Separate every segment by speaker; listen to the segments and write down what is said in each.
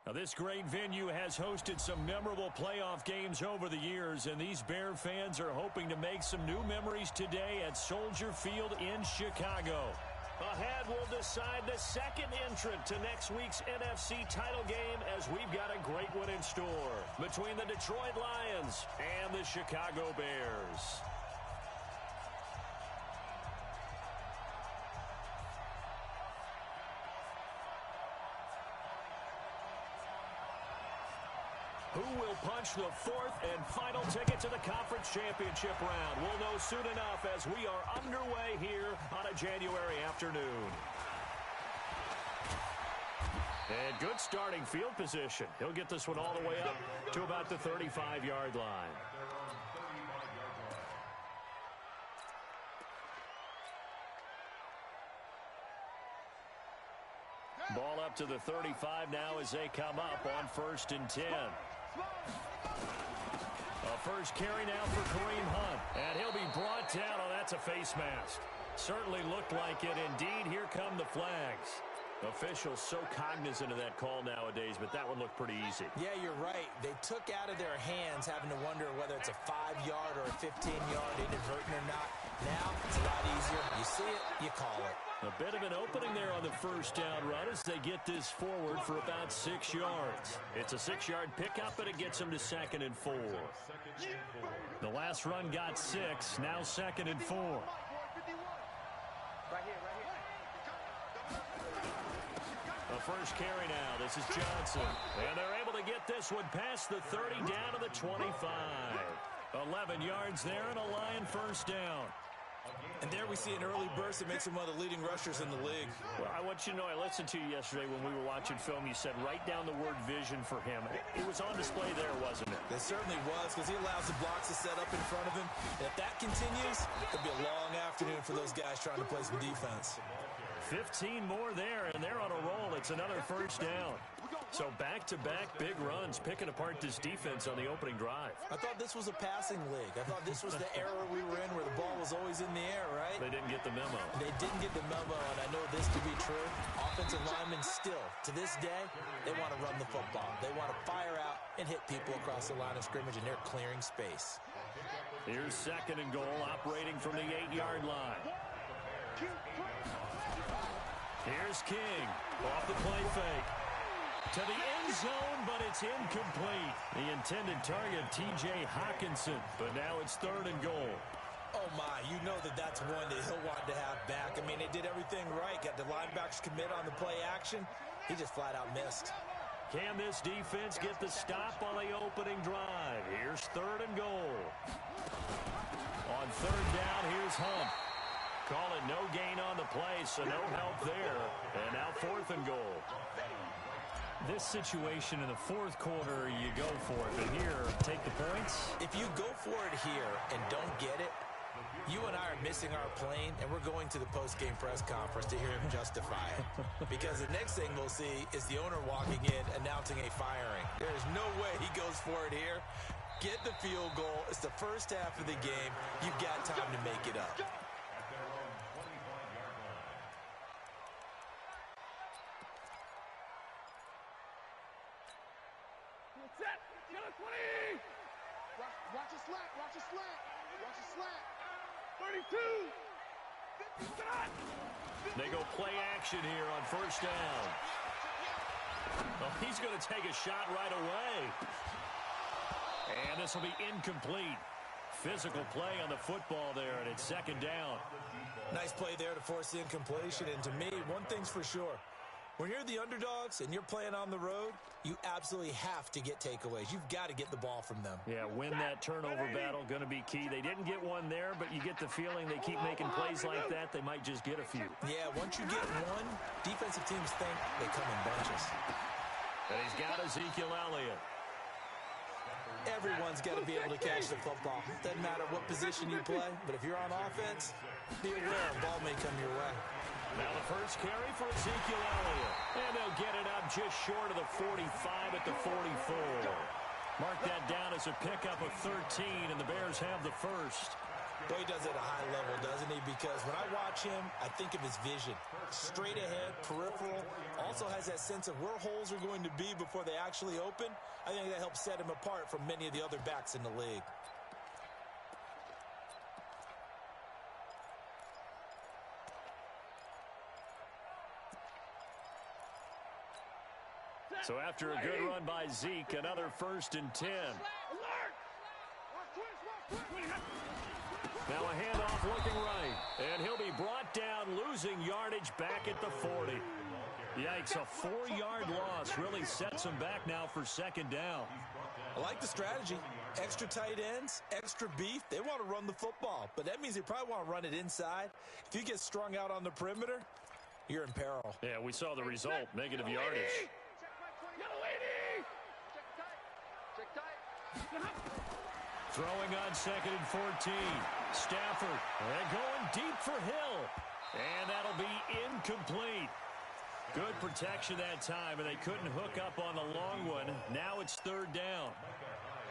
Speaker 1: Now, this great venue has hosted some memorable playoff games over the years, and these Bear fans are hoping to make some new memories today at Soldier Field in Chicago. Ahead, we'll decide the second entrant to next week's NFC title game, as we've got a great one in store between the Detroit Lions and the Chicago Bears. Who will punch the fourth and final ticket to the conference championship round? We'll know soon enough as we are underway here on a January afternoon. And good starting field position. He'll get this one all the way up to about the 35-yard line. Ball up to the 35 now as they come up on 1st and 10. A first carry now for Kareem Hunt. And he'll be brought down. Oh, that's a face mask. Certainly looked like it. Indeed, here come the flags. Officials so cognizant of that call nowadays, but that one looked pretty easy.
Speaker 2: Yeah, you're right. They took out of their hands having to wonder whether it's a 5-yard or a 15-yard inadvertent or not. Now, it's a lot easier. You see it, you call it.
Speaker 1: A bit of an opening there on the first down run as they get this forward for about 6 yards. It's a 6-yard pickup, but it gets them to 2nd and 4. The last run got 6, now 2nd and 4.
Speaker 3: Right here.
Speaker 1: The first carry now. This is Johnson. And they're able to get this one past the 30 down to the 25. 11 yards there and a Lion first down.
Speaker 2: And there we see an early burst that makes him one of the leading rushers in the league.
Speaker 1: Well, I want you to know, I listened to you yesterday when we were watching film. You said write down the word vision for him. It was on display there, wasn't it?
Speaker 2: It certainly was, because he allows the blocks to set up in front of him. And if that continues, it'll be a long afternoon for those guys trying to play some defense.
Speaker 1: 15 more there, and they're on a roll. It's another first down. So back-to-back big runs, picking apart this defense on the opening drive.
Speaker 2: I thought this was a passing league. I thought this was the era we were in where the ball was always in the air, right?
Speaker 1: They didn't get the memo.
Speaker 2: They didn't get the memo, and I know this to be true. Offensive linemen still, to this day, they want to run the football. They want to fire out and hit people across the line of scrimmage, and they're clearing space.
Speaker 1: Here's 2nd and goal, operating from the 8-yard line. Here's King off the play fake. To the end zone, but it's incomplete. The intended target, T.J. Hawkinson, but now it's 3rd and goal.
Speaker 2: Oh, my, you know that's one that he'll want to have back. I mean, they did everything right. Got the linebackers commit on the play action. He just flat-out missed.
Speaker 1: Can this defense get the stop on the opening drive? Here's 3rd and goal. On 3rd down, here's Hunt. Call it no gain on the play, so no help there. And now 4th and goal. This situation in the 4th quarter, you go for it. But here, take the points.
Speaker 2: If you go for it here and don't get it, you and I are missing our plane, and we're going to the post-game press conference to hear him justify it. Because the next thing we'll see is the owner walking in announcing a firing. There's no way he goes for it here. Get the field goal. It's the first half of the game. You've got time to make it up.
Speaker 3: Set. 20. Watch your slant. 32. 50.
Speaker 1: They go play action here on 1st down. Well, he's going to take a shot right away. And this will be incomplete. Physical play on the football there, and it's 2nd down.
Speaker 2: Nice play there to force the incompletion. And to me, one thing's for sure. When you're the underdogs and you're playing on the road, you absolutely have to get takeaways. You've got to get the ball from them.
Speaker 1: Yeah, win that turnover battle, going to be key. They didn't get one there, but you get the feeling they keep making plays like that, they might just get a few.
Speaker 2: Yeah, once you get one, defensive teams think they come in bunches.
Speaker 1: And he's got Ezekiel Elliott.
Speaker 2: Everyone's got to be able to catch the football. Doesn't matter what position you play, but if you're on offense, be aware a ball may come your way.
Speaker 1: Now the first carry for Ezekiel Elliott. And they'll get it up just short of the 45 at the 44. Mark that down as a pickup of 13, and the Bears have the first.
Speaker 2: Boy, he does it at a high level, doesn't he? Because when I watch him, I think of his vision. Straight ahead, peripheral, also has that sense of where holes are going to be before they actually open. I think that helps set him apart from many of the other backs in the league.
Speaker 1: So after a good run by Zeke, another 1st and 10. Now a handoff looking right. And he'll be brought down, losing yardage back at the 40. Yikes, a 4-yard loss really sets him back now for 2nd down.
Speaker 2: I like the strategy. Extra tight ends, extra beef. They want to run the football, but that means they probably want to run it inside. If you get strung out on the perimeter, you're in peril.
Speaker 1: Yeah, we saw the result, negative yardage. Throwing on 2nd and 14. Stafford, and going deep for Hill. And that'll be incomplete. Good protection that time, and they couldn't hook up on the long one. Now it's 3rd down.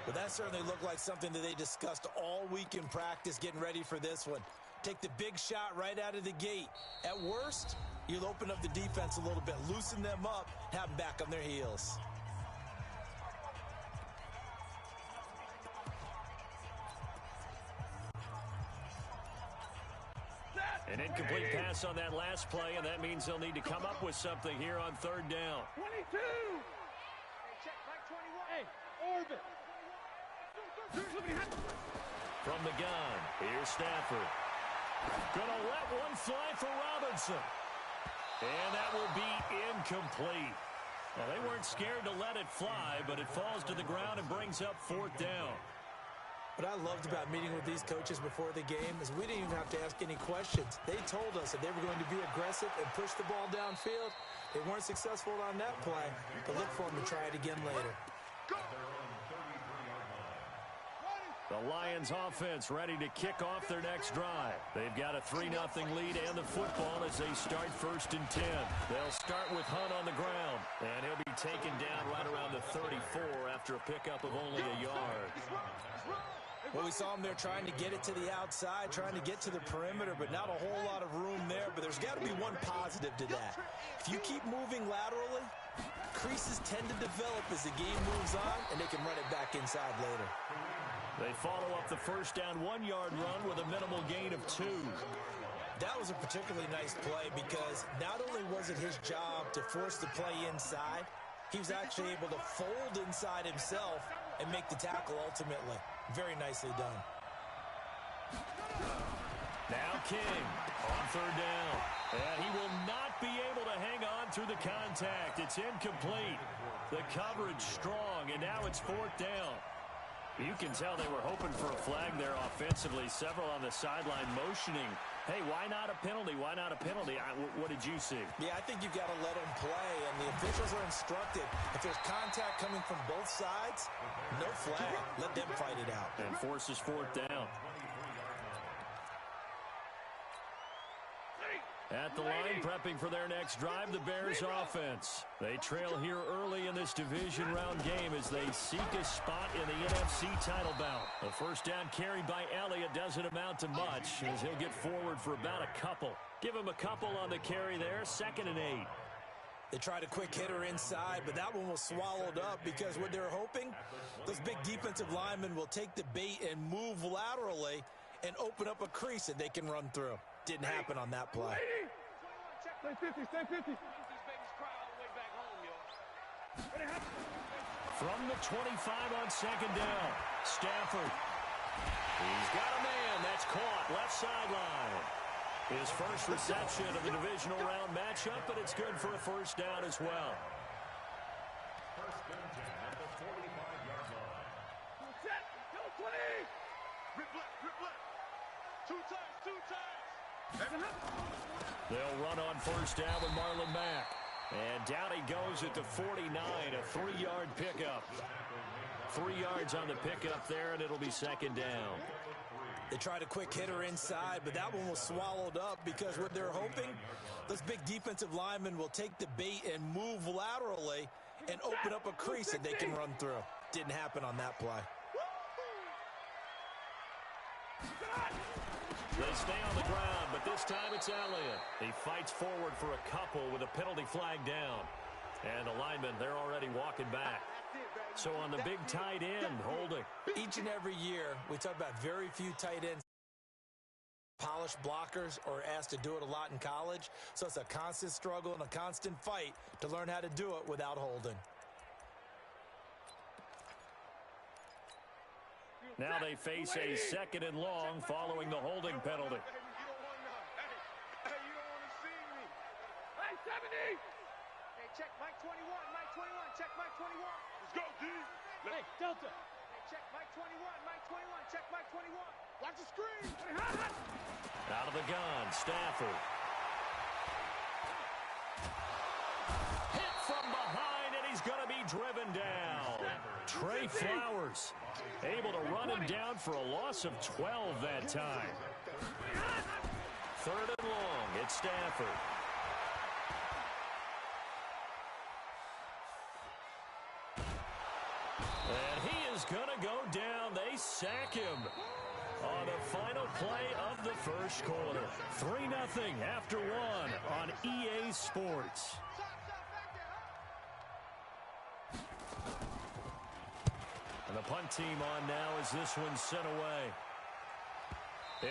Speaker 2: But that certainly looked like something that they discussed all week in practice, getting ready for this one. Take the big shot right out of the gate. At worst, you'll open up the defense a little bit, loosen them up, have them back on their heels.
Speaker 1: An incomplete pass on that last play, and that means they'll need to come up with something here on 3rd down.
Speaker 3: 22. Check back 21. Hey, orbit.
Speaker 1: From the gun, here's Stafford. Gonna let one fly for Robinson. And that will be incomplete. Well, they weren't scared to let it fly, but it falls to the ground and brings up 4th down.
Speaker 2: What I loved about meeting with these coaches before the game is we didn't even have to ask any questions. They told us that they were going to be aggressive and push the ball downfield. They weren't successful on that play, but look for them to try it again later.
Speaker 1: The Lions offense ready to kick off their next drive. They've got a 3-0 lead and the football as they start 1st and 10. They'll start with Hunt on the ground, and he'll be taken down right around the 34 after a pickup of only a yard.
Speaker 2: Well, we saw him there trying to get it to the outside, trying to get to the perimeter, but not a whole lot of room there. But there's got to be one positive to that. If you keep moving laterally, creases tend to develop as the game moves on, and they can run it back inside later.
Speaker 1: They follow up the 1st down 1-yard run with a minimal gain of 2.
Speaker 2: That was a particularly nice play because not only was it his job to force the play inside, he was actually able to fold inside himself and make the tackle ultimately. Very nicely done.
Speaker 1: Now King on 3rd down. And he will not be able to hang on through the contact. It's incomplete. The coverage strong, and now it's 4th down. You can tell they were hoping for a flag there offensively. Several on the sideline motioning, hey, why not a penalty? Why not a penalty? What did you see?
Speaker 2: Yeah, I think you've got to let them play, and the officials are instructed. If there's contact coming from both sides, no flag. Let them fight it out.
Speaker 1: And forces 4th down. At the line, prepping for their next drive, the Bears offense. They trail here early in this division round game as they seek a spot in the NFC title bout. A 1st down carry by Elliott doesn't amount to much as he'll get forward for about a couple. Give him a couple on the carry there, 2nd and 8.
Speaker 2: They tried a quick hitter inside, but that one was swallowed up because what they're hoping, those big defensive linemen will take the bait and move laterally and open up a crease that they can run through. Didn't happen on that play.
Speaker 3: Stay 50, stay 50.
Speaker 1: From the 25 on 2nd down, Stafford. He's got a man. That's caught. Left sideline. His first reception of the divisional round matchup, but it's good for a 1st down as well.
Speaker 3: Set, go 20. Rip left. 2 times.
Speaker 1: They'll run on 1st down with Marlon Mack. And down he goes at the 49, a 3-yard pickup. 3 yards on the pickup there, and it'll be 2nd down.
Speaker 2: They tried a quick hitter inside, but that one was swallowed up because what they're hoping, those big defensive linemen will take the bait and move laterally and open up a crease that they can run through. Didn't happen on that play.
Speaker 1: They stay on the ground, but this time it's Elliott. He fights forward for a couple with a penalty flag down. And the linemen, they're already walking back. So on the big tight end, holding.
Speaker 2: Each and every year, we talk about very few tight ends, polished blockers, or asked to do it a lot in college. So it's a constant struggle and a constant fight to learn how to do it without holding.
Speaker 1: Now they face a second and long following the holding penalty.
Speaker 3: Hey, check Mike 21, Mike 21, check Mike 21. Let's go, D. Hey, Delta. Hey, check Mike 21, Mike 21, check Mike 21. Watch the screen.
Speaker 1: Out of the gun, Stafford. Hit from behind, and he's going to be driven down. Trey Flowers able to run him down for a loss of 12 that time. Third and long, it's Stafford. And he is going to go down. They sack him on the final play of the first quarter. 3-0 after one on EA Sports. And the punt team on now as this one's sent away.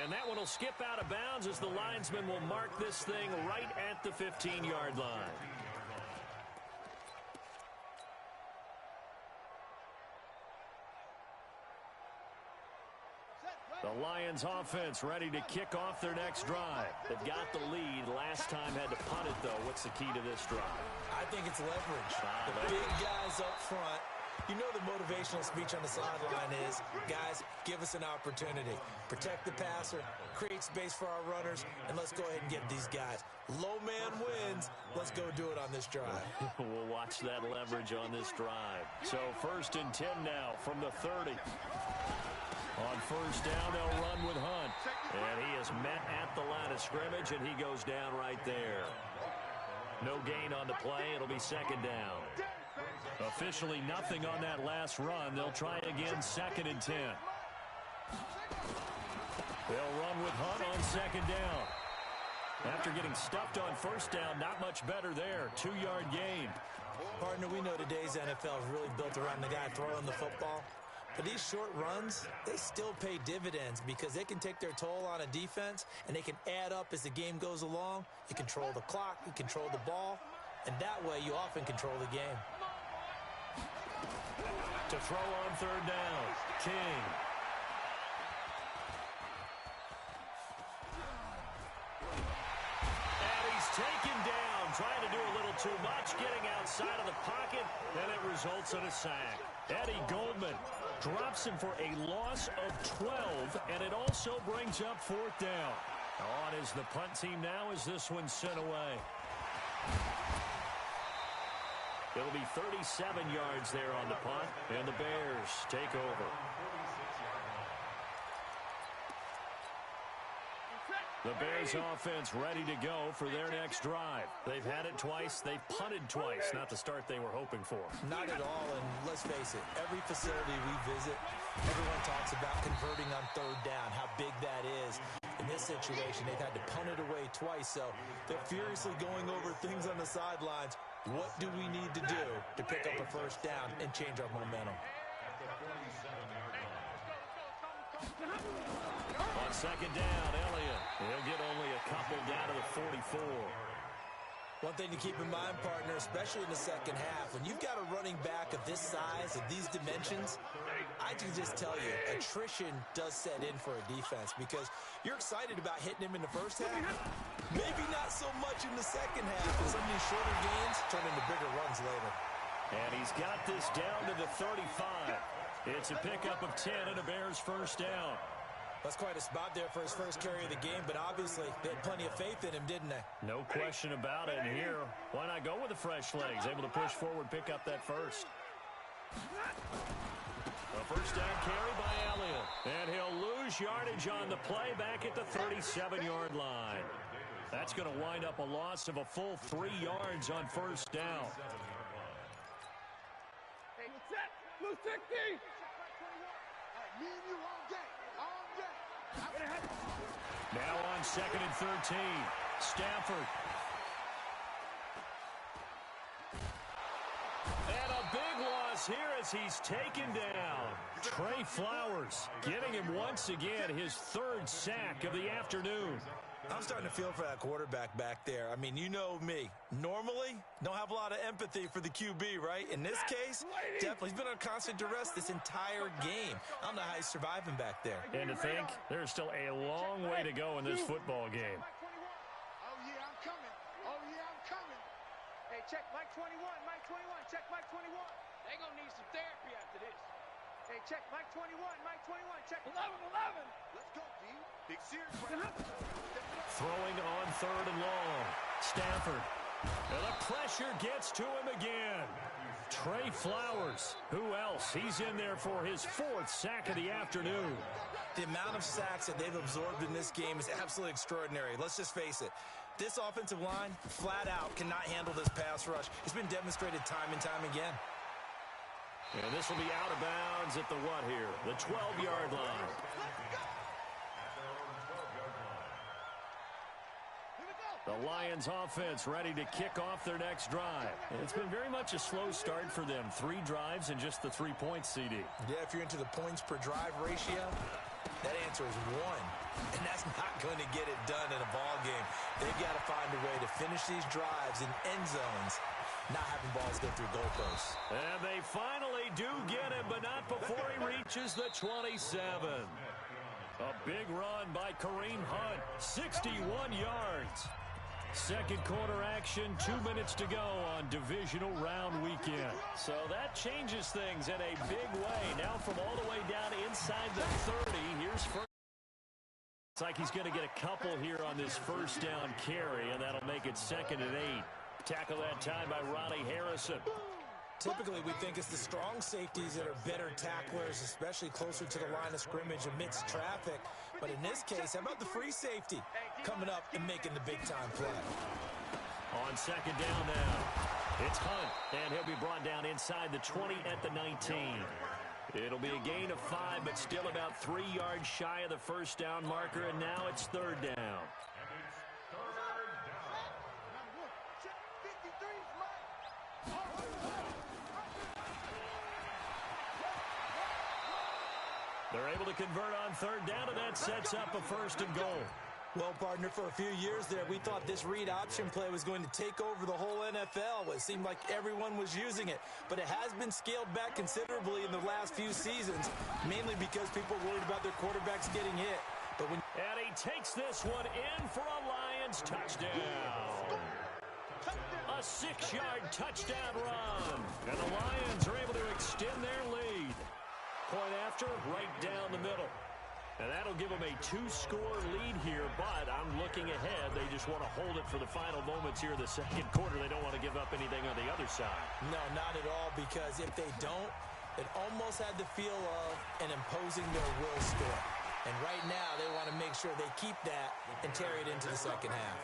Speaker 1: And that one will skip out of bounds as the linesman will mark this thing right at the 15-yard line. The Lions offense ready to kick off their next drive. They've got the lead. Last time had to punt it, though. What's the key to this drive?
Speaker 2: I think it's leverage. The big guys up front. You know the motivational speech on the sideline is, guys, give us an opportunity. Protect the passer, create space for our runners, and let's go ahead and get these guys. Low man wins. Let's go do it on this drive.
Speaker 1: We'll watch that leverage on this drive. So 1st and 10 now from the 30. On first down, they'll run with Hunt. And he is met at the line of scrimmage, and he goes down right there. No gain on the play. It'll be second down. Officially nothing on that last run. They'll try again 2nd and 10. They'll run with Hunt on second down. After getting stuffed on first down, not much better there. 2-yard gain.
Speaker 2: Partner, we know today's NFL is really built around the guy throwing the football. But these short runs, they still pay dividends because they can take their toll on a defense, and they can add up as the game goes along. You control the clock, you control the ball, and that way you often control the game.
Speaker 1: To throw on third down, King. And he's taken down, trying to do a little too much, getting outside of the pocket, and it results in a sack. Eddie Goldman drops him for a loss of 12, and it also brings up 4th down. On is the punt team now as this one's sent away. It'll be 37 yards there on the punt, and the Bears take over. The Bears offense ready to go for their next drive. They've had it twice. They've punted twice. Not the start they were hoping for.
Speaker 2: Not at all, and let's face it, every facility we visit, everyone talks about converting on third down, how big that is. In this situation, they've had to punt it away twice, so they're furiously going over things on the sidelines. What do we need to do to pick up a first down and change our momentum?
Speaker 1: On second down, Elliott. He'll get only a couple down to the 44.
Speaker 2: One thing to keep in mind, partner, especially in the second half, when you've got a running back of this size, of these dimensions, I can just tell you, attrition does set in for a defense because you're excited about hitting him in the first half. Maybe not so much in the second half, and some of these shorter gains turn into bigger runs later.
Speaker 1: And he's got this down to the 35. It's a pickup of 10 and a Bears first down.
Speaker 2: That's quite a spot there for his first carry of the game, but obviously they had plenty of faith in him, didn't they?
Speaker 1: No question about it. And here, why not go with the fresh legs? Able to push forward, pick up that first. A first down carry by Elliott. And he'll lose yardage on the play back at the 37-yard line. That's going to wind up a loss of a full 3 yards on first down.
Speaker 3: Hey, set. Blue 60. Me and you all day. All day.
Speaker 1: Now on 2nd and 13. Stafford. And a big loss here as he's taken down. Trey Flowers getting him once again his 3rd sack of the afternoon.
Speaker 2: I'm starting to feel for that quarterback back there. I mean, you know me. Normally, don't have a lot of empathy for the QB, right? In this case, definitely. He's been on constant duress this entire game. I don't know how he's surviving back there.
Speaker 1: And to think, there's still a long way to go in this football game.
Speaker 3: Oh, yeah, I'm coming. Oh, yeah, I'm coming. Hey, check Mike 21. Mike 21. Check Mike 21. They're going to need some therapy after this. Hey, check Mike 21. Mike 21. Check 11. Let's go, D. Big series right now.
Speaker 1: Throwing on 3rd and long. Stafford. And the pressure gets to him again. Trey Flowers. Who else? He's in there for his 4th sack of the afternoon.
Speaker 2: The amount of sacks that they've absorbed in this game is absolutely extraordinary. Let's just face it. This offensive line, flat out, cannot handle this pass rush. It's been demonstrated time and time again.
Speaker 1: And this will be out of bounds at the what here? The 12-yard line. The Lions offense ready to kick off their next drive. It's been very much a slow start for them. 3 drives and just the 3 points, CD.
Speaker 2: Yeah, if you're into the points per drive ratio, that answer is 1. And that's not going to get it done in a ball game. They've got to find a way to finish these drives in end zones, not having balls go through goalposts.
Speaker 1: And they finally do get him, but not before he reaches the 27. A big run by Kareem Hunt, 61 yards. Second quarter action, 2 minutes to go on Divisional round weekend. So that changes things in a big way. Now from all the way down inside the 30, here's first. It's like he's going to get a couple here on this first down carry, and that'll make it 2nd and 8. Tackle that time by Ronnie Harrison.
Speaker 2: Typically, we think it's the strong safeties that are better tacklers, especially closer to the line of scrimmage amidst traffic. But in this case, how about the free safety coming up and making the big-time play?
Speaker 1: On 2nd down now, it's Hunt, and he'll be brought down inside the 20 at the 19. It'll be a gain of 5, but still about 3 yards shy of the first down marker, and now it's 3rd down. They're able to convert on 3rd down, and that sets up a 1st and goal.
Speaker 2: Well, partner, for a few years there, we thought this read option play was going to take over the whole NFL. It seemed like everyone was using it, but it has been scaled back considerably in the last few seasons, mainly because people are worried about their quarterbacks getting hit.
Speaker 1: And he takes this one in for a Lions touchdown. A 6-yard touchdown run. And the Lions are able to extend their lead. Point after, right down the middle. And that'll give them a 2-score lead here, but I'm looking ahead. They just want to hold it for the final moments here in the second quarter. They don't want to give up anything on the other side.
Speaker 2: No, not at all, because if they don't, it almost had the feel of an imposing their will score. And right now, they want to make sure they keep that and carry it into the second half.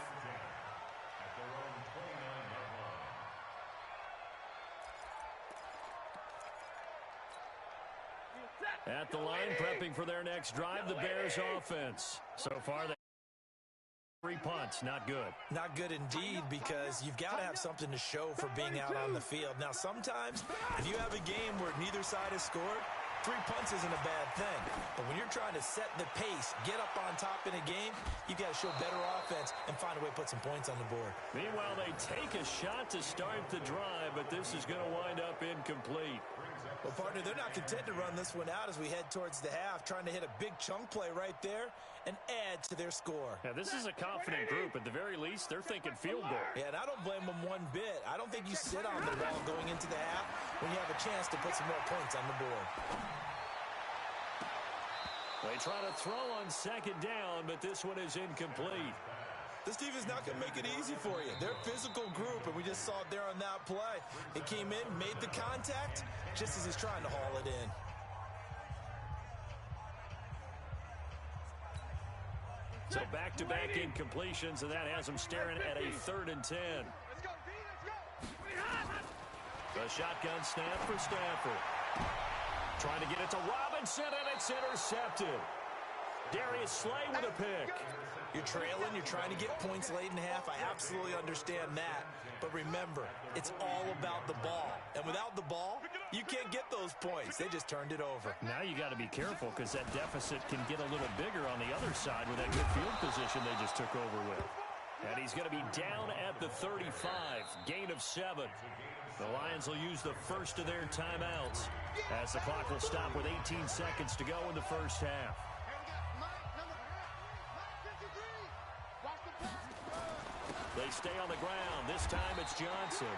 Speaker 1: At the line, prepping for their next drive, the Bears offense. So far, they 3 punts, not good.
Speaker 2: Not good indeed, because you've got to have something to show for being out on the field. Now, sometimes, if you have a game where neither side has scored, 3 punts isn't a bad thing. But when you're trying to set the pace, get up on top in a game, you've got to show better offense and find a way to put some points on the board.
Speaker 1: Meanwhile, they take a shot to start the drive, but this is going to wind up incomplete.
Speaker 2: Well, partner, they're not content to run this one out as we head towards the half, trying to hit a big chunk play right there and add to their score.
Speaker 1: Yeah, this is a confident group. At the very least, they're thinking field goal.
Speaker 2: Yeah, and I don't blame them one bit. I don't think you sit on the ball going into the half when you have a chance to put some more points on the board.
Speaker 1: They try to throw on 2nd down, but this one is incomplete.
Speaker 2: This team is not going to make it easy for you. They're a physical group, and we just saw it there on that play. It came in, made the contact, just as he's trying to haul it in.
Speaker 1: So back-to-back incompletions, and that has them staring at a 3rd and 10.
Speaker 3: Let's go, D, let's go.
Speaker 1: The shotgun snap for Stafford. Trying to get it to Robinson, and it's intercepted. Darius Slay with a pick.
Speaker 2: You're trailing, you're trying to get points late in half. I absolutely understand that. But remember, it's all about the ball. And without the ball, you can't get those points. They just turned it over.
Speaker 1: Now you got to be careful because that deficit can get a little bigger on the other side with that good field position they just took over with. And he's going to be down at the 35, gain of 7. The Lions will use the first of their timeouts as the clock will stop with 18 seconds to go in the first half. They stay on the ground. This time it's Johnson.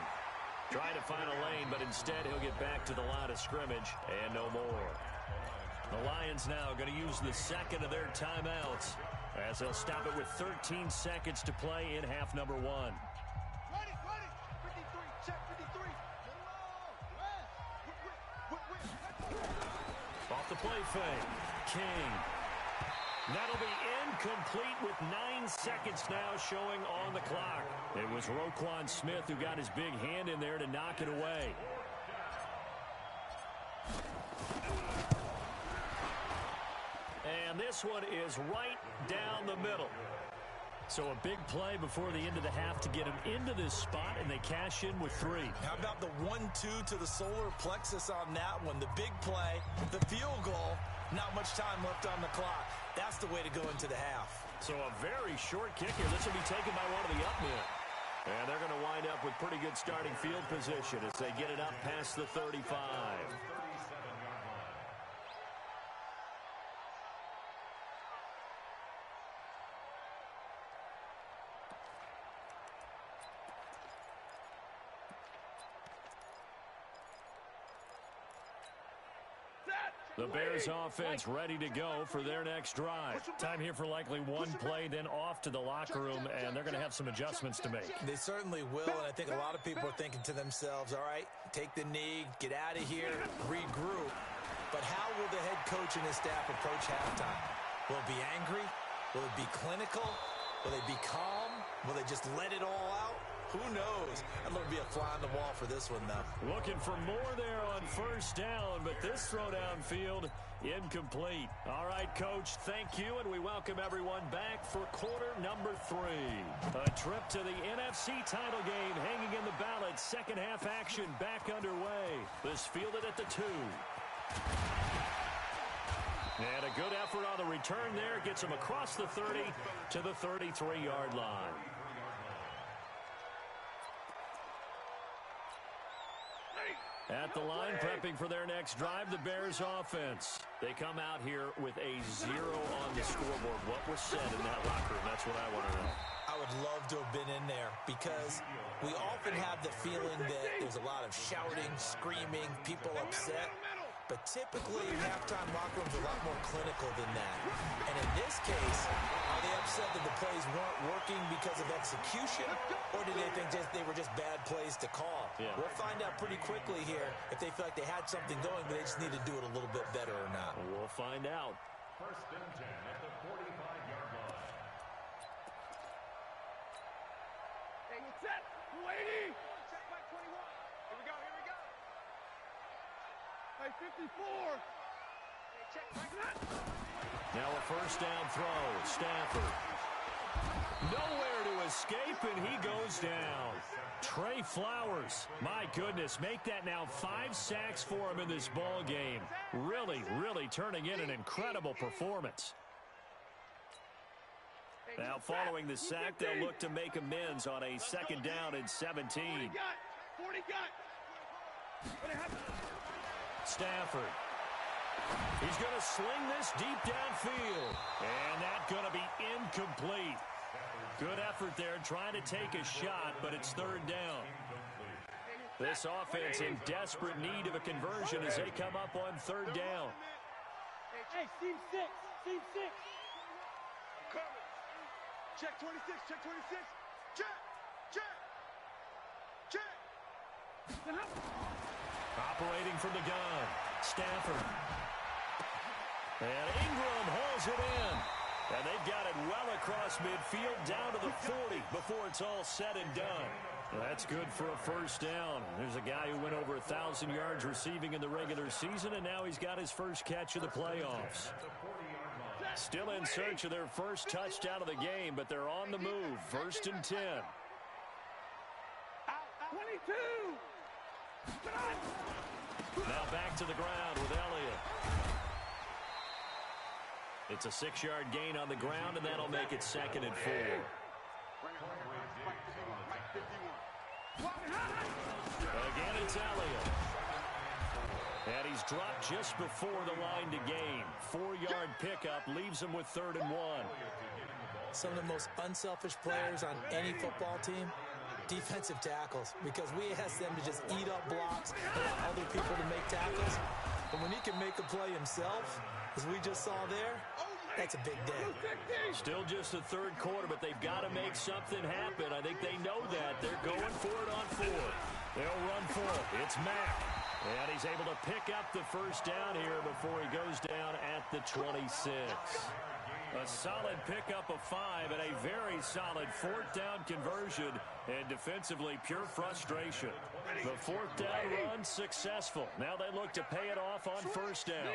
Speaker 1: Trying to find a lane, but instead he'll get back to the line of scrimmage and no more. The Lions now going to use the second of their timeouts as they'll stop it with 13 seconds to play in half number 1.
Speaker 3: Ready. 53, check 53.
Speaker 1: Off the play fake. King. That'll be incomplete with 9 seconds now showing on the clock. It was Roquan Smith who got his big hand in there to knock it away. And this one is right down the middle. So a big play before the end of the half to get him into this spot, and they cash in with 3.
Speaker 2: How about the 1-2 to the solar plexus on that one? The big play, the field goal, not much time left on the clock. That's the way to go into the half.
Speaker 1: So a very short kick here. This will be taken by one of the up men. And they're going to wind up with pretty good starting field position as they get it up past the 35. The Bears offense ready to go for their next drive. Time here for likely one play, then off to the locker room, and they're going to have some adjustments to make.
Speaker 2: They certainly will, and I think a lot of people are thinking to themselves, all right, take the knee, get out of here, regroup. But how will the head coach and his staff approach halftime? Will it be angry? Will it be clinical? Will they be calm? Will they just let it all out? Who knows? I'd love to be a fly on the wall for this one, though.
Speaker 1: Looking for more there on first down, but this throw downfield incomplete. All right, Coach, thank you, and we welcome everyone back for quarter number 3. A trip to the NFC title game hanging in the balance. Second half action back underway. This fielded at the 2. And a good effort on the return there. Gets him across the 30 to the 33-yard line. At the line, prepping for their next drive, the Bears offense. They come out here with a 0 on the scoreboard. What was said in that locker room? That's what I want to know.
Speaker 2: I would love to have been in there because we often have the feeling that there's a lot of shouting, screaming, people upset. But typically, halftime locker rooms are a lot more clinical than that. And in this case, are they upset that the plays weren't working because of execution? Or do they think they were just bad plays to call?
Speaker 1: Yeah.
Speaker 2: We'll find out pretty quickly here if they feel like they had something going, but they just need to do it a little bit better or not.
Speaker 1: We'll find out.
Speaker 4: First and 10 at the 45-yard line.
Speaker 3: Hey, set, lady. Check by 21. Here we go. Hey, 54. Hey, check by that.
Speaker 1: Now a first down throw. Stafford. Nowhere to escape, and he goes down. Trey Flowers. My goodness, make that now 5 sacks for him in this ball game. Really, really turning in an incredible performance. Now following the sack, they'll look to make amends on a second down and 17.
Speaker 3: 40 got.
Speaker 1: Stafford. He's going to sling this deep downfield. And that's going to be incomplete. Good effort there trying to take a shot, but it's third down. This offense in desperate need of a conversion as they come up on third down.
Speaker 3: Hey, team 6. Coming. Check 26. Check.
Speaker 1: Operating from the gun. Stafford. And Ingram hauls it in. And they've got it well across midfield down to the 40 before it's all said and done. That's good for a first down. There's a guy who went over 1,000 yards receiving in the regular season, and now he's got his first catch of the playoffs.
Speaker 3: Set.
Speaker 1: Still in search of their first touchdown of the game, but they're on the move. 1st and 10.
Speaker 3: 22.
Speaker 1: Now back to the ground with Elliott. It's a 6-yard gain on the ground, and that'll make it 2nd and 4. Again, it's Elliott. And he's dropped just before the line to gain. 4-yard pickup leaves him with 3rd and 1.
Speaker 2: Some of the most unselfish players on any football team, defensive tackles, because we ask them to just eat up blocks, allow other people to make tackles. But when he can make a play himself, as we just saw there, that's a big day.
Speaker 1: Still just the 3rd quarter, but they've got to make something happen. I think they know that. They're going for it on 4th. They'll run for it. It's Mack. And he's able to pick up the first down here before he goes down at the 26. A solid pickup of 5 and a very solid 4th down conversion. And defensively, pure frustration. The 4th down run successful. Now they look to pay it off on 1st down.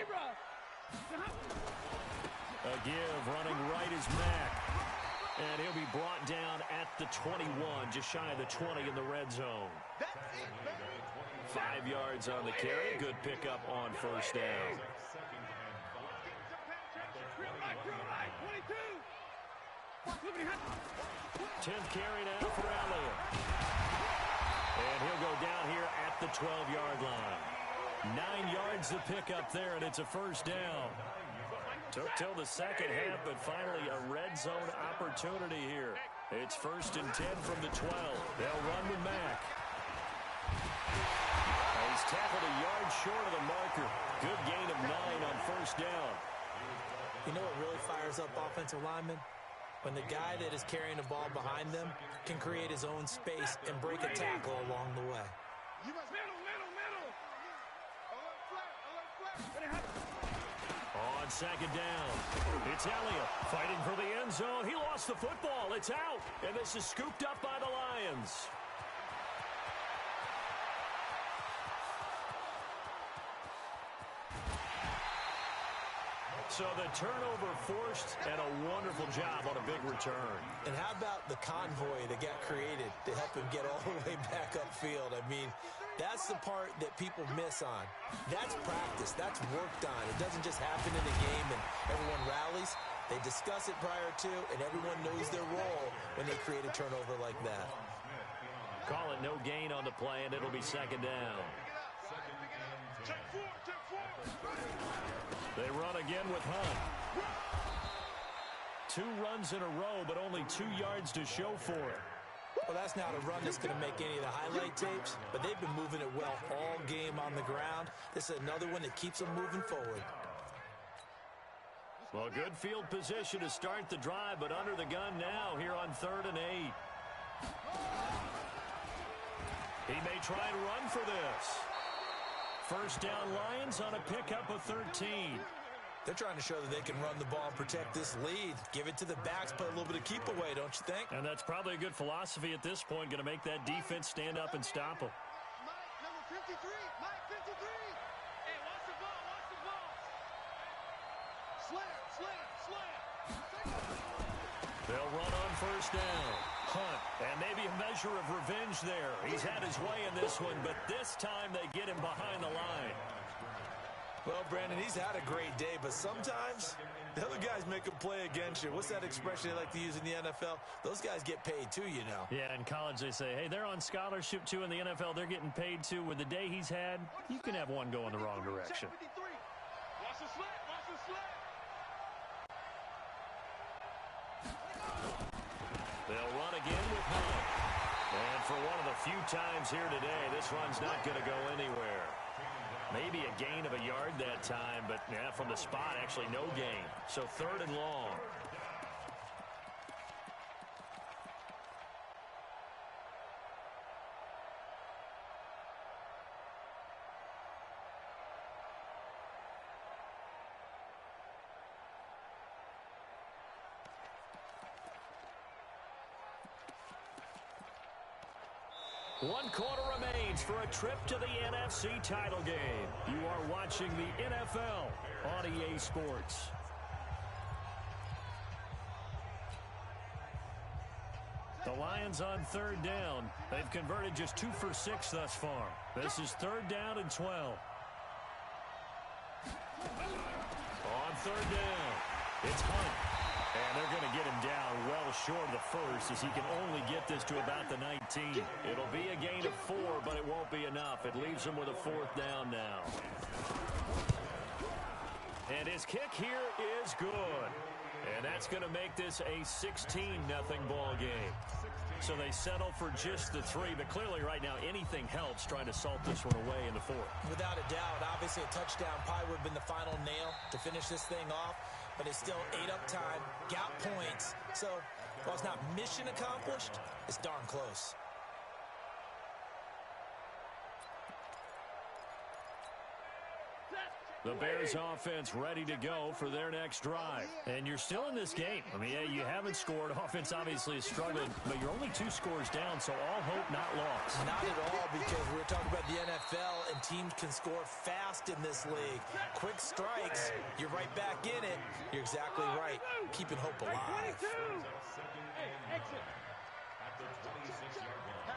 Speaker 1: A give running right is Mack. And he'll be brought down at the 21, just shy of the 20 in the red zone. 5 yards on the carry. Good pickup on 1st down. 10th carry now for Elliott. And he'll go down here at the 12-yard line. 9 yards to pick up there, and it's a 1st down. Took till the second half, but finally a red zone opportunity here. It's 1st and 10 from the 12. They'll run with Mack. He's tackled a yard short of the marker. Good gain of 9 on 1st down.
Speaker 2: You know what really fires up offensive linemen? When the guy that is carrying the ball behind them can create his own space and break a tackle along the way.
Speaker 1: On 2nd down, it's Elliott fighting for the end zone. He lost the football. It's out, and this is scooped up by the Lions. So the turnover forced, and a wonderful job on a big return.
Speaker 2: And how about the convoy that got created to help him get all the way back upfield? I mean, that's the part that people miss on. That's practice. That's worked on. It doesn't just happen in a game and everyone rallies. They discuss it prior to, and everyone knows their role when they create a turnover like that.
Speaker 1: Call it no gain on the play, and it'll be 2nd down. They run again with Hunt. 2 runs in a row, but only 2 yards to show for it.
Speaker 2: Well, that's not a run that's going to make any of the highlight tapes, but they've been moving it well all game on the ground. This is another one that keeps them moving forward.
Speaker 1: Well, good field position to start the drive, but under the gun now here on 3rd and 8. He may try and run for this. 1st down Lions on a pickup of 13.
Speaker 2: They're trying to show that they can run the ball, protect this lead. Give it to the backs, play a little bit of keep away, don't you think?
Speaker 1: And that's probably a good philosophy at this point, going to make that defense stand up and stop them.
Speaker 3: Mike, number 53. Mike, 53. Hey, watch the ball. Watch the ball. Slam.
Speaker 1: They'll run on 1st down. Hunt, and maybe a measure of revenge there. He's had his way in this one, but this time they get him behind the line.
Speaker 2: Well, Brandon, he's had a great day, but sometimes the other guys make a play against you. What's that expression they like to use in the NFL? Those guys get paid too, you know.
Speaker 1: Yeah, in college they say, hey, they're on scholarship too. In the NFL, they're getting paid too. With the day he's had, you can have one go in the wrong direction.
Speaker 3: Watch the slap. Watch the slap.
Speaker 1: They'll run again with Hunt. And for one of the few times here today, this run's not going to go anywhere. Maybe a gain of a yard that time, but yeah, from the spot, actually no gain. So 3rd and long. One quarter remains for a trip to the NFC title game. You are watching the NFL on EA Sports. stands on third down. They've converted just 2 for 6 thus far. This is third down and 12. On third down, it's Hunt. And they're going to get him down well short of the first as he can only get this to about the 19. It'll be a gain of 4, but it won't be enough. It leaves him with a fourth down now. And his kick here is good. And that's going to make this a 16-0 ball game. So they settle for just the 3, but clearly right now anything helps trying to salt this one away in the fourth.
Speaker 2: Without a doubt, obviously a touchdown probably would have been the final nail to finish this thing off, but it's still 8 up time, got points. So while it's not mission accomplished, it's darn close.
Speaker 1: The Bears offense ready to go for their next drive. And you're still in this game. I mean, yeah, you haven't scored. Offense obviously is struggling, but you're only 2 scores down, so all hope not lost.
Speaker 2: Not at all, because we were talking about the NFL, and teams can score fast in this league. Quick strikes, you're right back in it. You're exactly right. Keeping hope alive.
Speaker 3: Exit.
Speaker 4: At the 26-yard line.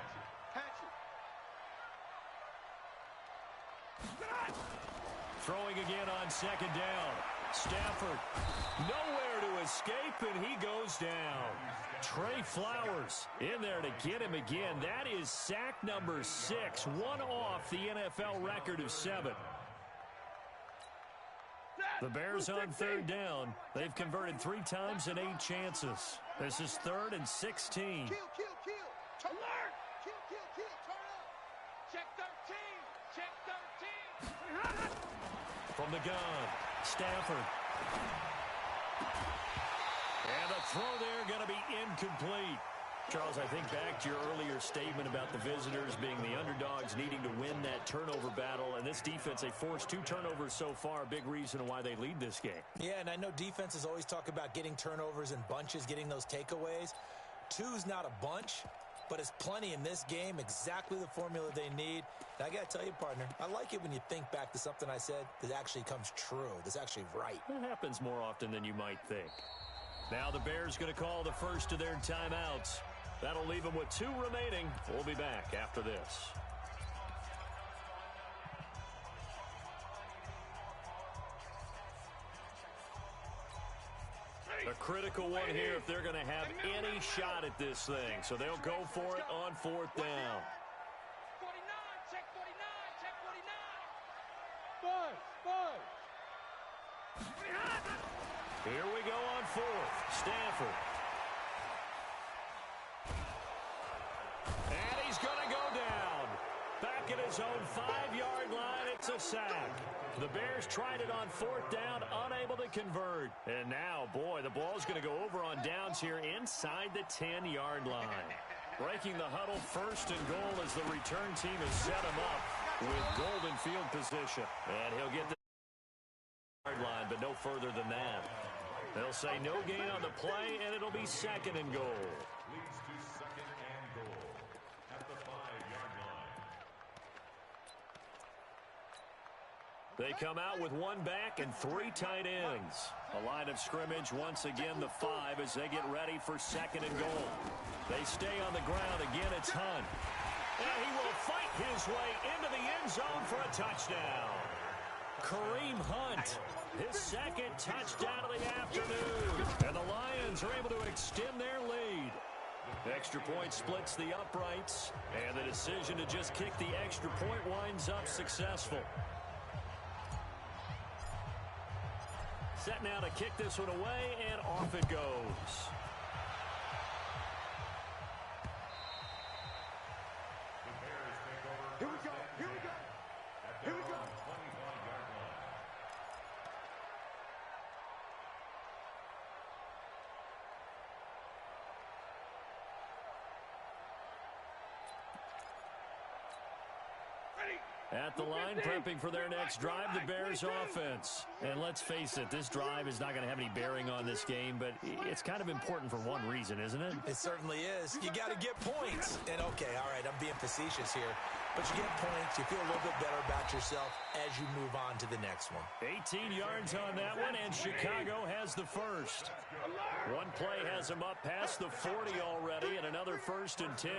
Speaker 1: Throwing again on second down. Stafford nowhere to escape, and he goes down. Trey Flowers in there to get him again. That is sack number 6, one off the NFL record of 7. The Bears on third down. They've converted 3 times in 8 chances. This is 3rd and 16.
Speaker 3: Kill. Turn alert. Kill. Turn up. Check 13. Check 13.
Speaker 1: From the gun, Stafford. And the throw there going to be incomplete. Charles, I think back to your earlier statement about the visitors being the underdogs needing to win that turnover battle. And this defense, they forced 2 turnovers so far. Big reason why they lead this game.
Speaker 2: Yeah, and I know defenses always talk about getting turnovers in bunches, getting those takeaways. 2's not a bunch, but it's plenty in this game, exactly the formula they need. And I got to tell you, partner, I like it when you think back to something I said that actually comes true, that's actually right.
Speaker 1: That happens more often than you might think. Now the Bears going to call the first of their timeouts. That'll leave them with 2 remaining. We'll be back after this. A critical one here if they're going to have any shot at this thing. So they'll go for it on 4th down.
Speaker 3: 49. Check 49. Check 49. 5.
Speaker 1: Here we go on 4th. Stafford. And he's going to go down. Back at his own 5-yard line, it's a sack. The Bears tried it on 4th down, unable to convert. And now, boy, the ball's going to go over on downs here inside the 10-yard line. Breaking the huddle, 1st and goal as the return team has set him up with golden field position. And he'll get the yard line, but no further than that. They'll say no gain on the play, and it'll be 2nd and goal.
Speaker 4: Leads to 2nd and goal at the 5-yard line.
Speaker 1: They come out with 1 back and 3 tight ends. A line of scrimmage, once again the 5 as they get ready for 2nd and goal. They stay on the ground. Again, it's Hunt. And he will fight his way into the end zone for a touchdown. Kareem Hunt, his 2nd touchdown of the afternoon. And the Lions are able to extend their lead. Extra point splits the uprights. And the decision to just kick the extra point winds up successful. Set now to kick this one away, and off it goes.
Speaker 3: Here we go.
Speaker 1: At the line, prepping for their next drive, the Bears offense. And let's face it, this drive is not going to have any bearing on this game, but it's kind of important for one reason, isn't it?
Speaker 2: It certainly is. You got to get points. And, okay, all right, I'm being facetious here. But you get points. You feel a little bit better about yourself as you move on to the next one.
Speaker 1: 18 yards on that one, and Chicago has the first. One play has them up past the 40 already, and another 1st and 10.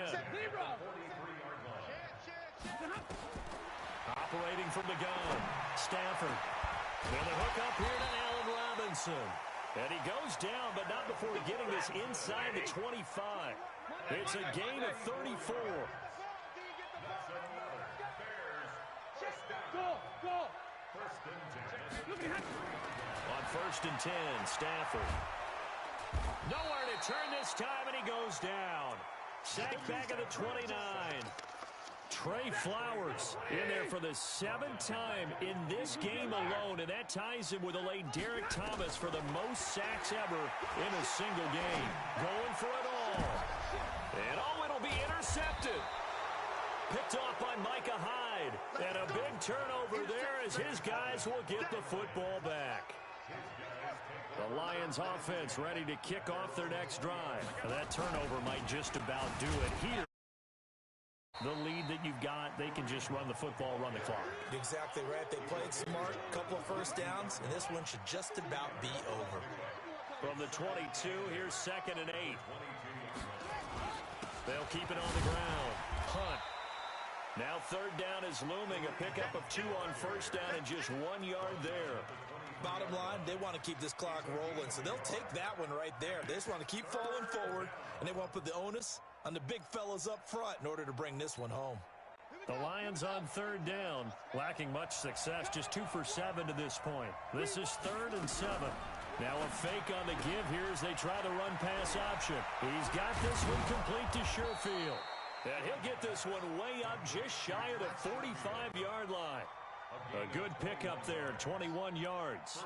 Speaker 1: Operating from the gun, Stafford. And the hook up here to Allen Robinson. And he goes down, but not before getting this inside the 25. It's a gain of 34. On 1st and 10, Stafford. Nowhere to turn this time, and he goes down. Sacked back at the 29. Trey Flowers in there for the 7th time in this game alone, and that ties him with the late Derek Thomas for the most sacks ever in a single game. Going for it all. And it'll be intercepted. Picked off by Micah Hyde. And a big turnover there as his guys will get the football back. The Lions offense ready to kick off their next drive. That turnover might just about do it here. The lead that you've got, they can just run the football, run the clock.
Speaker 2: Exactly right. They played smart, couple of first downs, and this one should just about be over.
Speaker 1: From the 22, here's 2nd and 8. They'll keep it on the ground. Hunt. Now 3rd down is looming. A pickup of 2 on 1st down and just 1 yard there.
Speaker 2: Bottom line, they want to keep this clock rolling, so they'll take that one right there. They just want to keep falling forward, and they want to put the onus on the big fellas up front in order to bring this one home.
Speaker 1: The Lions on 3rd down, lacking much success, just 2 for 7 to this point. This is 3rd and 7. Now a fake on the give here as they try the run-pass option. He's got this one complete to Sherfield. And he'll get this one way up just shy of the 45-yard line. A good pickup there, 21 yards.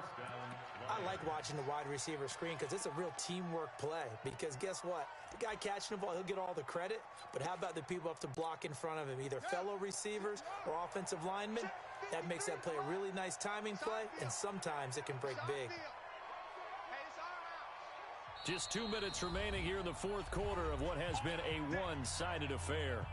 Speaker 2: I like watching the wide receiver screen because it's a real teamwork play. Because guess what? The guy catching the ball, he'll get all the credit. But how about the people up to block in front of him, either fellow receivers or offensive linemen? That makes that play a really nice timing play, and sometimes it can break big.
Speaker 1: Just 2 minutes remaining here in the 4th quarter of what has been a one-sided affair.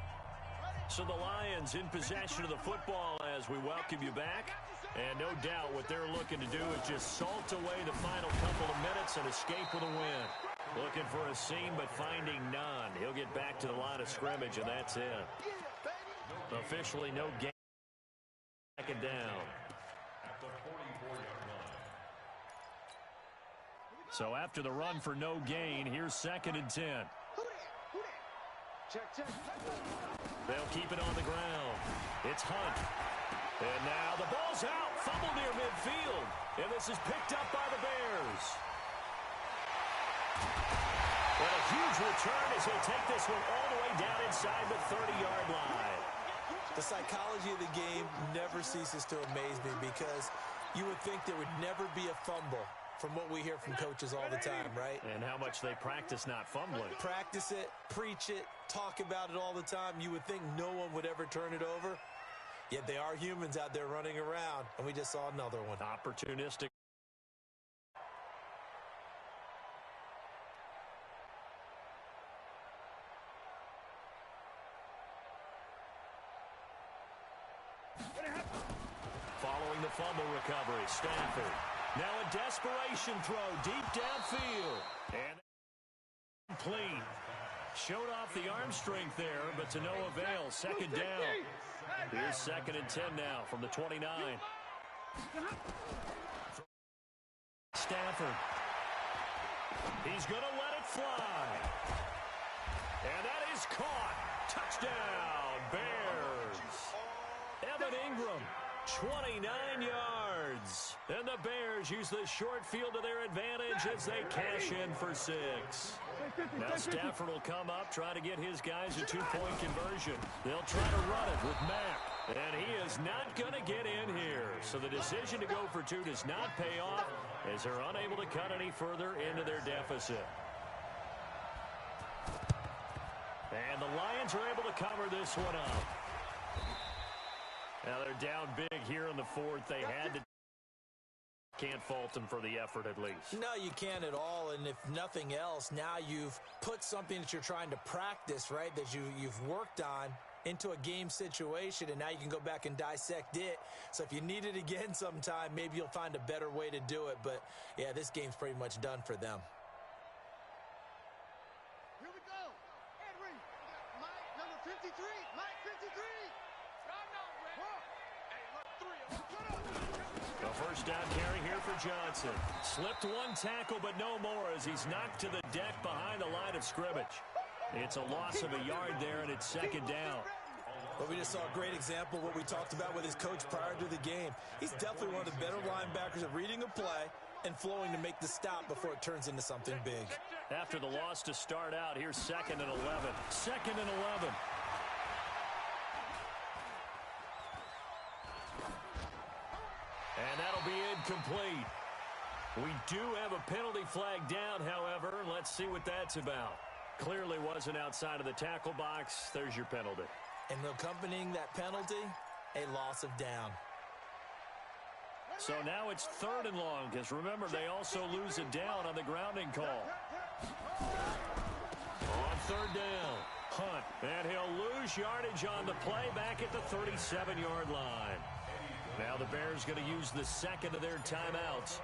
Speaker 1: So the Lions in possession of the football as we welcome you back. And no doubt what they're looking to do is just salt away the final couple of minutes and escape with a win. Looking for a seam, but finding none. He'll get back to the line of scrimmage, and that's it. Officially no game. 2nd down. So after the run for no gain, here's 2nd and 10. They'll keep it on the ground. It's Hunt. And now the ball's out. Fumble near midfield. And this is picked up by the Bears. And a huge return as he'll take this one all the way down inside the 30-yard line.
Speaker 2: The psychology of the game never ceases to amaze me because you would think there would never be a fumble from what we hear from coaches all the time, right?
Speaker 1: And how much they practice not fumbling.
Speaker 2: Practice it, preach it, talk about it all the time. You would think no one would ever turn it over. Yet they are humans out there running around, and we just saw another one.
Speaker 1: Opportunistic. Following the fumble recovery, Stafford. Now a desperation throw deep downfield. And complete. Showed off the arm strength there, but to no avail. 2nd down. Here's 2nd and 10 now from the 29. Stafford. He's going to let it fly. And that is caught. Touchdown, Bears. Evan Ingram. 29 yards. And the Bears use the short field to their advantage as they cash in for 6. Now Stafford will come up, try to get his guys a 2-point conversion. They'll try to run it with Mack. And he is not going to get in here. So the decision to go for 2 does not pay off as they're unable to cut any further into their deficit. And the Lions are able to cover this one up. Now they're down big here in the 4th. They had to. Can't fault them for the effort at least.
Speaker 2: No, you can't at all. And if nothing else, now you've put something that you're trying to practice, right, that you've worked on into a game situation, and now you can go back and dissect it. So if you need it again sometime, maybe you'll find a better way to do it. But, yeah, this game's pretty much done for them.
Speaker 3: Here we go. Henry. Mike, number 53. Mike, 53.
Speaker 1: The first down carry here for Johnson. Slipped one tackle, but no more as he's knocked to the deck behind the line of scrimmage. It's a loss of a yard there, and it's second down.
Speaker 2: But we just saw a great example of what we talked about with his coach prior to the game. He's definitely one of the better linebackers at reading a play and flowing to make the stop before it turns into something big.
Speaker 1: After the loss to start out, here's 2nd and 11. 2nd and 11. And that'll be incomplete. We do have a penalty flag down, however. Let's see what that's about. Clearly wasn't outside of the tackle box. There's your penalty.
Speaker 2: And accompanying that penalty, a loss of down.
Speaker 1: So now it's 3rd and long, because remember, they also lose a down on the grounding call. On 3rd down, Hunt. And he'll lose yardage on the play back at the 37-yard line. Now the Bears going to use the 2nd of their timeouts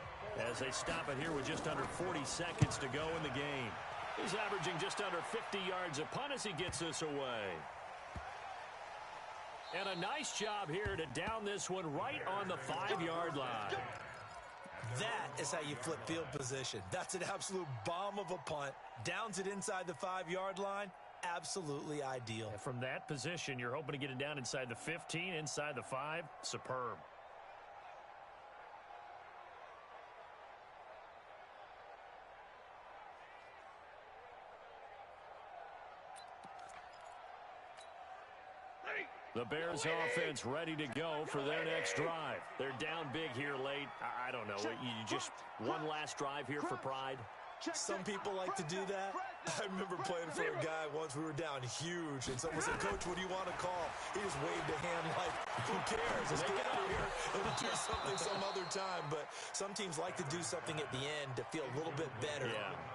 Speaker 1: as they stop it here with just under 40 seconds to go in the game. He's averaging just under 50 yards a punt as he gets this away. And a nice job here to down this one right on the 5-yard line.
Speaker 2: That is how you flip field position. That's an absolute bomb of a punt. Downs it inside the 5-yard line. Absolutely ideal.
Speaker 1: And from that position, you're hoping to get it down inside the 15, inside the 5. Superb. The Bears offense ready to go for their next drive. They're down big here late. I don't know. You just one last drive here for pride?
Speaker 2: Some people like to do that. I remember playing for a guy once. We were down huge, and someone said, "Coach, what do you want to call?" He just waved a hand like, who cares? Let's get out of here and we'll do something some other time. But some teams like to do something at the end to feel a little bit better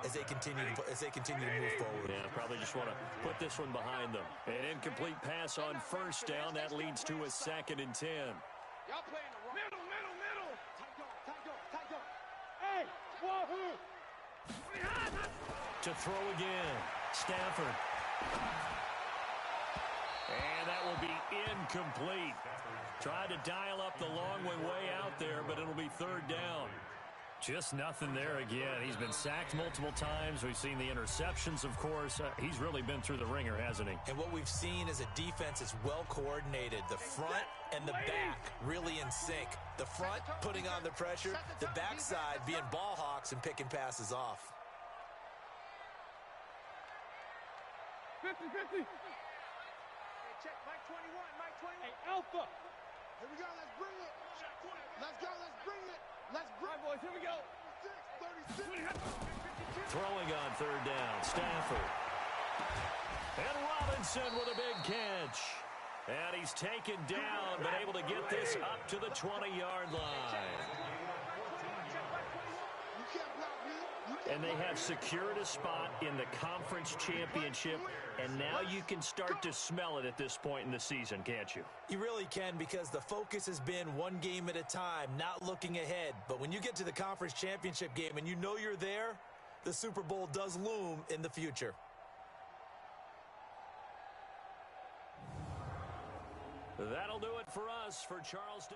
Speaker 2: as they continue to move forward.
Speaker 1: Yeah, probably just want to put this one behind them. An incomplete pass on 1st down. That leads to a 2nd and 10.
Speaker 3: Y'all playing the wrong. Middle. Tight go. Hey, wahoo!
Speaker 1: To throw again, Stafford. And that will be incomplete. Tried to dial up the long one way out there, but it'll be 3rd down. Just nothing there again. He's been sacked multiple times. We've seen the interceptions, of course. He's really been through the ringer, hasn't he?
Speaker 2: And what we've seen is a defense that's well coordinated. The front and the back really in sync. The front putting on the pressure, the backside being ball hawks and picking passes off.
Speaker 3: 50. Hey, check, Mike 21. Hey, Alpha. Here we go, let's bring it. Let's bring it. Boys, here we go. 36.
Speaker 1: Throwing on 3rd down, Stafford. And Robinson with a big catch. And he's taken down, but able to get this up to the 20-yard line. And they have secured a spot in the conference championship, and now you can start to smell it at this point in the season, can't you?
Speaker 2: You really can, because the focus has been one game at a time, not looking ahead. But when you get to the conference championship game and you know you're there, the Super Bowl does loom in the future.
Speaker 1: That'll do it for us for Charles Day.